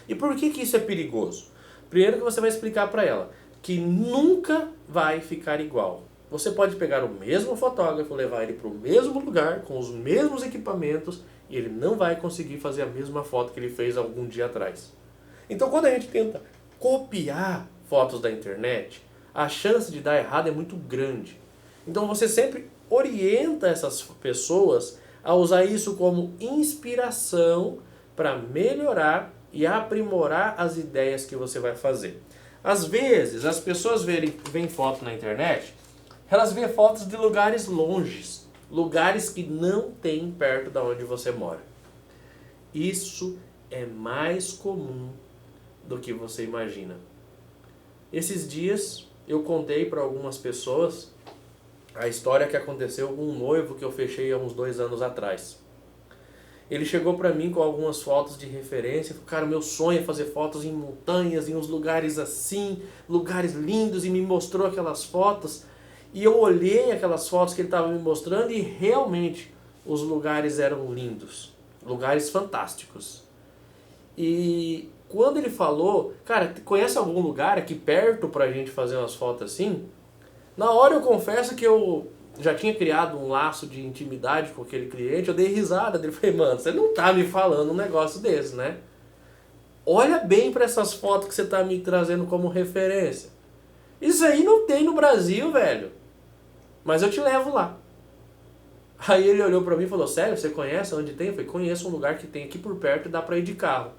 E por que isso é perigoso? Primeiro que você vai explicar para ela que nunca vai ficar igual. Você pode pegar o mesmo fotógrafo, levar ele para o mesmo lugar, com os mesmos equipamentos, e ele não vai conseguir fazer a mesma foto que ele fez algum dia atrás. Então quando a gente tenta copiar fotos da internet, a chance de dar errado é muito grande. Então você sempre orienta essas pessoas a usar isso como inspiração para melhorar e aprimorar as ideias que você vai fazer. Às vezes, as pessoas veem foto na internet, elas veem fotos de lugares longes. lugares que não tem perto da onde você mora. Isso é mais comum do que você imagina. Esses dias eu contei para algumas pessoas a história que aconteceu com um noivo que eu fechei há uns 2 anos atrás. Ele chegou para mim com algumas fotos de referência. Falou, cara, meu sonho é fazer fotos em montanhas, em uns lugares assim, lugares lindos, e me mostrou aquelas fotos. E eu olhei aquelas fotos que ele estava me mostrando e realmente os lugares eram lindos, lugares fantásticos. E quando ele falou, cara, conhece algum lugar aqui perto pra gente fazer umas fotos assim? Na hora eu confesso que eu já tinha criado um laço de intimidade com aquele cliente, eu dei risada dele, falei, mano, você não tá me falando um negócio desse, né? Olha bem para essas fotos que você tá me trazendo como referência. Isso aí não tem no Brasil, velho. Mas eu te levo lá. Aí ele olhou pra mim e falou, sério, você conhece onde tem? Eu falei, conheço um lugar que tem aqui por perto e dá pra ir de carro.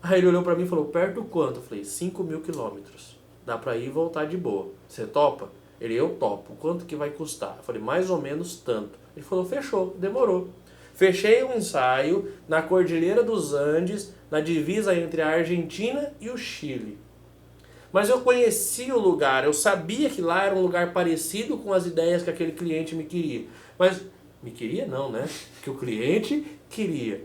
Aí ele olhou pra mim e falou, perto quanto? Eu falei, 5.000 quilômetros. Dá pra ir e voltar de boa. Você topa? Ele, eu topo. Quanto que vai custar? Eu falei, mais ou menos tanto. Ele falou, fechou, demorou. Fechei um ensaio na Cordilheira dos Andes, na divisa entre a Argentina e o Chile. Mas eu conhecia o lugar, eu sabia que lá era um lugar parecido com as ideias que aquele cliente me queria. Mas, me queria não, né? Que o cliente queria.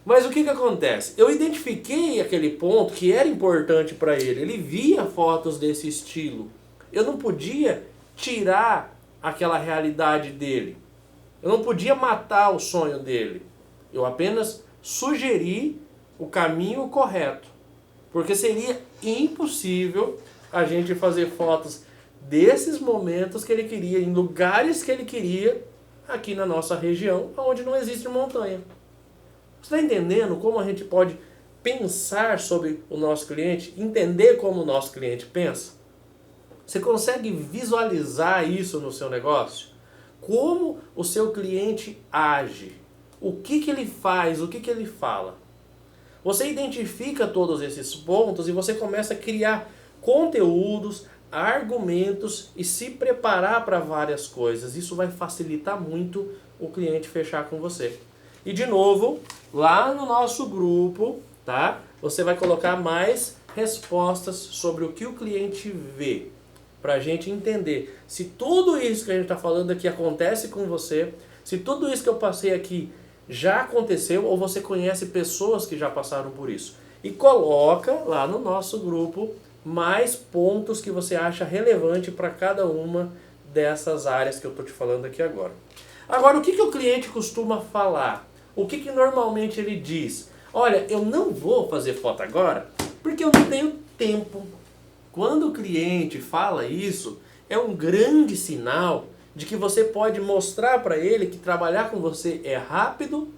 Mas o que que acontece? Eu identifiquei aquele ponto que era importante para ele. Ele via fotos desse estilo. Eu não podia tirar aquela realidade dele. Eu não podia matar o sonho dele. Eu apenas sugeri o caminho correto. Porque seria impossível a gente fazer fotos desses momentos que ele queria, em lugares que ele queria, aqui na nossa região, onde não existe montanha. Você está entendendo como a gente pode pensar sobre o nosso cliente, entender como o nosso cliente pensa? Você consegue visualizar isso no seu negócio? Como o seu cliente age? O que que ele faz? O que que ele fala? Você identifica todos esses pontos e você começa a criar conteúdos, argumentos e se preparar para várias coisas. Isso vai facilitar muito o cliente fechar com você. E de novo, lá no nosso grupo, tá? Você vai colocar mais respostas sobre o que o cliente vê. Para a gente entender se tudo isso que a gente está falando aqui acontece com você, se tudo isso que eu passei aqui já aconteceu ou você conhece pessoas que já passaram por isso. E coloca lá no nosso grupo mais pontos que você acha relevante para cada uma dessas áreas que eu estou te falando aqui agora. Agora, o que que o cliente costuma falar? O que que normalmente ele diz? Olha, eu não vou fazer foto agora porque eu não tenho tempo. Quando o cliente fala isso, é um grande sinal de que você pode mostrar para ele que trabalhar com você é rápido,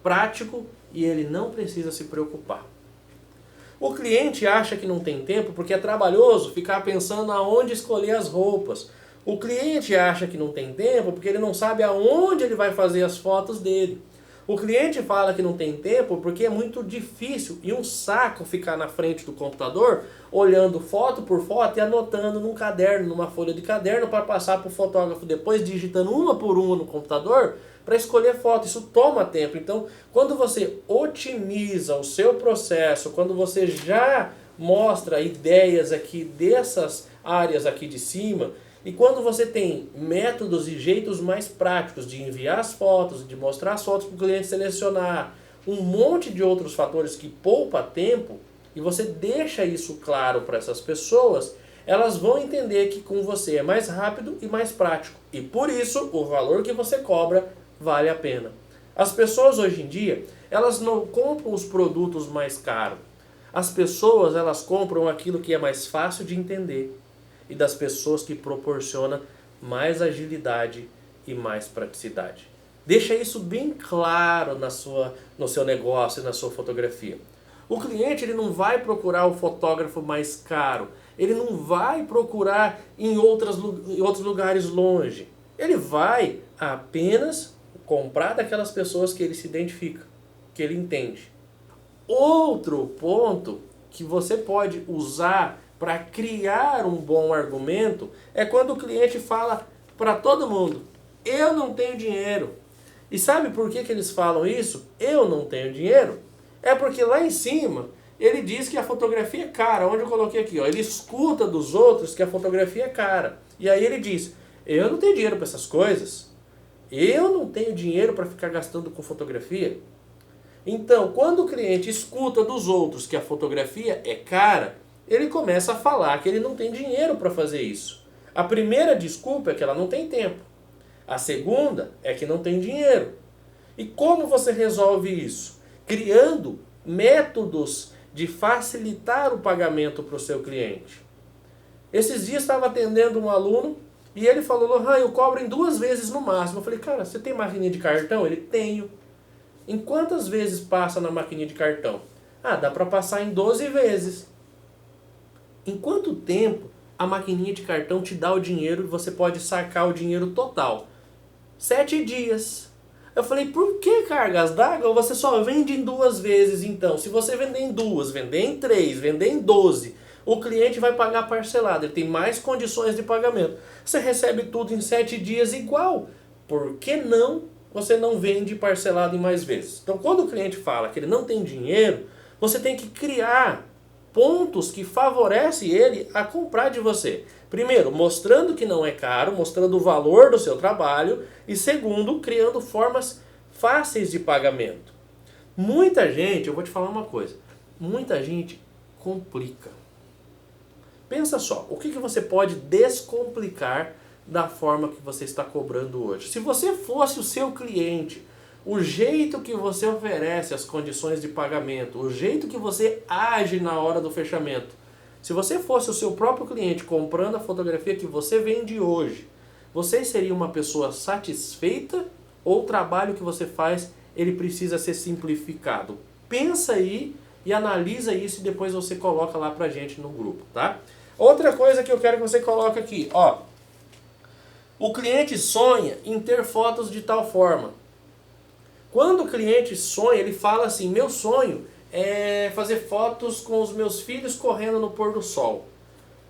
prático e ele não precisa se preocupar. O cliente acha que não tem tempo porque é trabalhoso ficar pensando aonde escolher as roupas. O cliente acha que não tem tempo porque ele não sabe aonde ele vai fazer as fotos dele. O cliente fala que não tem tempo porque é muito difícil e um saco ficar na frente do computador olhando foto por foto e anotando num caderno, numa folha de caderno para passar para o fotógrafo depois, digitando uma por uma no computador para escolher foto. Isso toma tempo. Então, quando você otimiza o seu processo, quando você já mostra ideias aqui dessas áreas aqui de cima, e quando você tem métodos e jeitos mais práticos de enviar as fotos, de mostrar as fotos para o cliente selecionar, um monte de outros fatores que poupa tempo, e você deixa isso claro para essas pessoas, elas vão entender que com você é mais rápido e mais prático. E por isso, o valor que você cobra vale a pena. As pessoas hoje em dia, elas não compram os produtos mais caros. As pessoas, elas compram aquilo que é mais fácil de entender. E das pessoas que proporciona mais agilidade e mais praticidade. Deixa isso bem claro no seu negócio e na sua fotografia. O cliente ele não vai procurar o fotógrafo mais caro, ele não vai procurar em outros lugares longe. Ele vai apenas comprar daquelas pessoas que ele se identifica, que ele entende. Outro ponto que você pode usar para criar um bom argumento é quando o cliente fala para todo mundo, eu não tenho dinheiro. E sabe por que eles falam isso? Eu não tenho dinheiro? É porque lá em cima ele diz que a fotografia é cara. Onde eu coloquei aqui, ó, ele escuta dos outros que a fotografia é cara. E aí ele diz, eu não tenho dinheiro para essas coisas. Eu não tenho dinheiro para ficar gastando com fotografia. Então, quando o cliente escuta dos outros que a fotografia é cara, ele começa a falar que ele não tem dinheiro para fazer isso. A primeira desculpa é que ela não tem tempo. A segunda é que não tem dinheiro. E como você resolve isso? Criando métodos de facilitar o pagamento para o seu cliente. Esses dias estava atendendo um aluno e ele falou, Lohan, eu cobro em 2 vezes no máximo. Eu falei, cara, você tem maquininha de cartão? Ele, tenho. Em quantas vezes passa na maquininha de cartão? Ah, dá para passar em 12 vezes. Em quanto tempo a maquininha de cartão te dá o dinheiro e você pode sacar o dinheiro total? 7 dias. Eu falei, por que cargas d'água você só vende em 2 vezes então? Se você vender em 2, vender em 3, vender em 12, o cliente vai pagar parcelado, ele tem mais condições de pagamento. Você recebe tudo em 7 dias igual. Por que não você não vende parcelado em mais vezes? Então quando o cliente fala que ele não tem dinheiro, você tem que criar pontos que favorecem ele a comprar de você. Primeiro, mostrando que não é caro, mostrando o valor do seu trabalho. E segundo, criando formas fáceis de pagamento. Muita gente, eu vou te falar uma coisa, muita gente complica. Pensa só, o que você pode descomplicar da forma que você está cobrando hoje? Se você fosse o seu cliente, o jeito que você oferece as condições de pagamento, o jeito que você age na hora do fechamento, se você fosse o seu próprio cliente comprando a fotografia que você vende hoje, você seria uma pessoa satisfeita ou o trabalho que você faz, ele precisa ser simplificado? Pensa aí e analisa isso e depois você coloca lá pra gente no grupo, tá? Outra coisa que eu quero que você coloque aqui, ó. O cliente sonha em ter fotos de tal forma. Quando o cliente sonha, ele fala assim, meu sonho é fazer fotos com os meus filhos correndo no pôr do sol.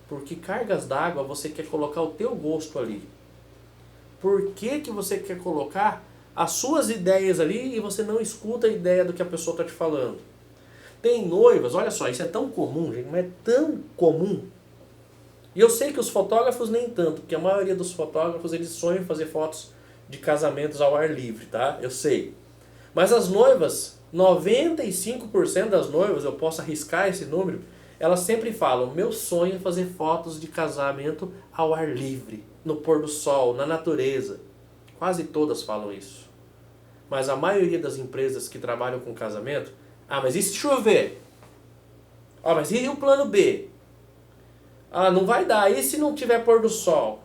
Porque cargas d'água você quer colocar o teu gosto ali. Por que você quer colocar as suas ideias ali e você não escuta a ideia do que a pessoa está te falando? Tem noivas, olha só, isso é tão comum, gente, mas é tão comum. E eu sei que os fotógrafos nem tanto, porque a maioria dos fotógrafos eles sonham em fazer fotos de casamentos ao ar livre, tá? Eu sei. Mas as noivas, 95% das noivas, eu posso arriscar esse número, elas sempre falam, meu sonho é fazer fotos de casamento ao ar livre, no pôr do sol, na natureza. Quase todas falam isso. Mas a maioria das empresas que trabalham com casamento, ah, mas e se chover? Ah, mas e o plano B? Ah, não vai dar. E se não tiver pôr do sol?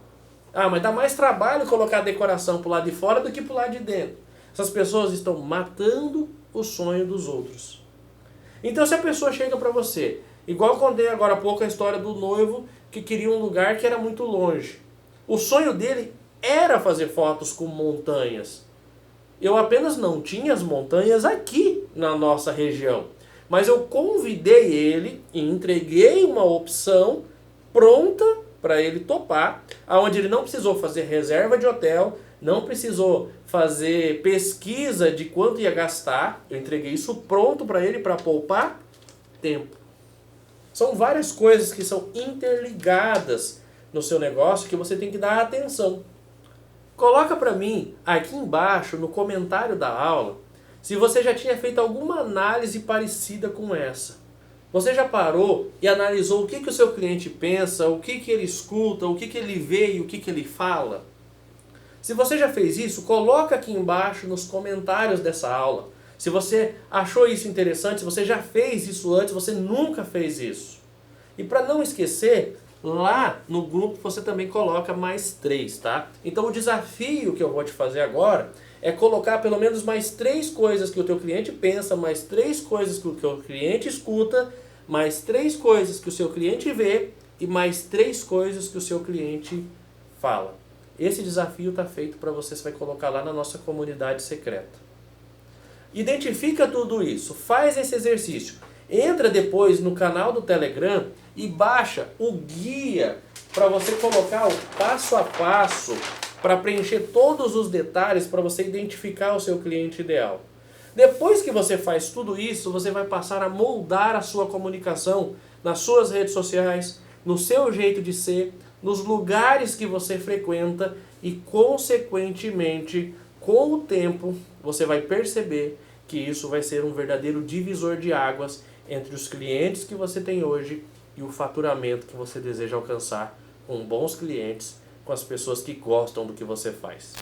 Ah, mas dá mais trabalho colocar a decoração pro lado de fora do que pro lado de dentro. Essas pessoas estão matando o sonho dos outros. Então se a pessoa chega para você, igual eu contei agora há pouco a história do noivo que queria um lugar que era muito longe. O sonho dele era fazer fotos com montanhas. Eu apenas não tinha as montanhas aqui na nossa região. Mas eu convidei ele e entreguei uma opção pronta para ele topar, onde ele não precisou fazer reserva de hotel, não precisou fazer pesquisa de quanto ia gastar. Eu entreguei isso pronto para ele para poupar tempo. São várias coisas que são interligadas no seu negócio que você tem que dar atenção. Coloca para mim aqui embaixo no comentário da aula se você já tinha feito alguma análise parecida com essa. Você já parou e analisou o que o seu cliente pensa, o que ele escuta, o que ele vê e o que ele fala? Se você já fez isso, coloca aqui embaixo nos comentários dessa aula. Se você achou isso interessante, se você já fez isso antes, você nunca fez isso. E para não esquecer, lá no grupo você também coloca mais 3, tá? Então o desafio que eu vou te fazer agora é colocar pelo menos mais 3 coisas que o teu cliente pensa, mais 3 coisas que o teu cliente escuta, mais 3 coisas que o seu cliente vê e mais 3 coisas que o seu cliente fala. Esse desafio está feito para você vai colocar lá na nossa comunidade secreta. Identifica tudo isso, faz esse exercício. Entra depois no canal do Telegram e baixa o guia para você colocar o passo a passo para preencher todos os detalhes para você identificar o seu cliente ideal. Depois que você faz tudo isso, você vai passar a moldar a sua comunicação nas suas redes sociais, no seu jeito de ser, nos lugares que você frequenta e, consequentemente, com o tempo, você vai perceber que isso vai ser um verdadeiro divisor de águas entre os clientes que você tem hoje e o faturamento que você deseja alcançar com bons clientes, com as pessoas que gostam do que você faz.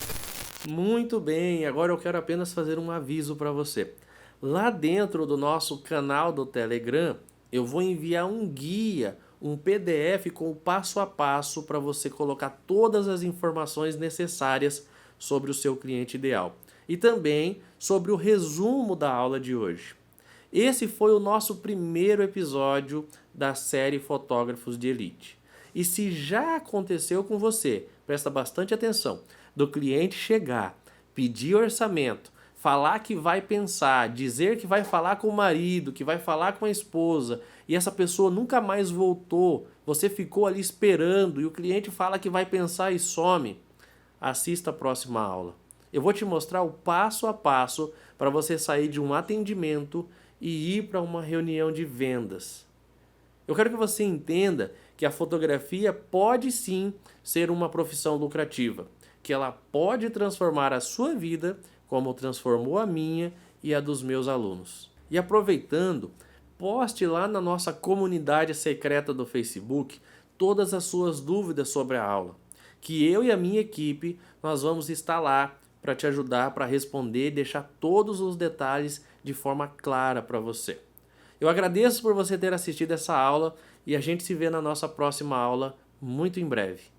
Muito bem, agora eu quero apenas fazer um aviso para você. Lá dentro do nosso canal do Telegram, eu vou enviar um guia, um PDF com o passo a passo para você colocar todas as informações necessárias sobre o seu cliente ideal. E também sobre o resumo da aula de hoje. Esse foi o nosso primeiro episódio da série Fotógrafos de Elite. E se já aconteceu com você, presta bastante atenção, do cliente chegar, pedir orçamento, falar que vai pensar, dizer que vai falar com o marido, que vai falar com a esposa, e essa pessoa nunca mais voltou, você ficou ali esperando e o cliente fala que vai pensar e some, assista a próxima aula. Eu vou te mostrar o passo a passo para você sair de um atendimento e ir para uma reunião de vendas. Eu quero que você entenda que a fotografia pode sim ser uma profissão lucrativa, que ela pode transformar a sua vida como transformou a minha e a dos meus alunos. E aproveitando, poste lá na nossa comunidade secreta do Facebook todas as suas dúvidas sobre a aula, que eu e a minha equipe nós vamos estar lá para te ajudar, para responder e deixar todos os detalhes de forma clara para você. Eu agradeço por você ter assistido essa aula e a gente se vê na nossa próxima aula muito em breve.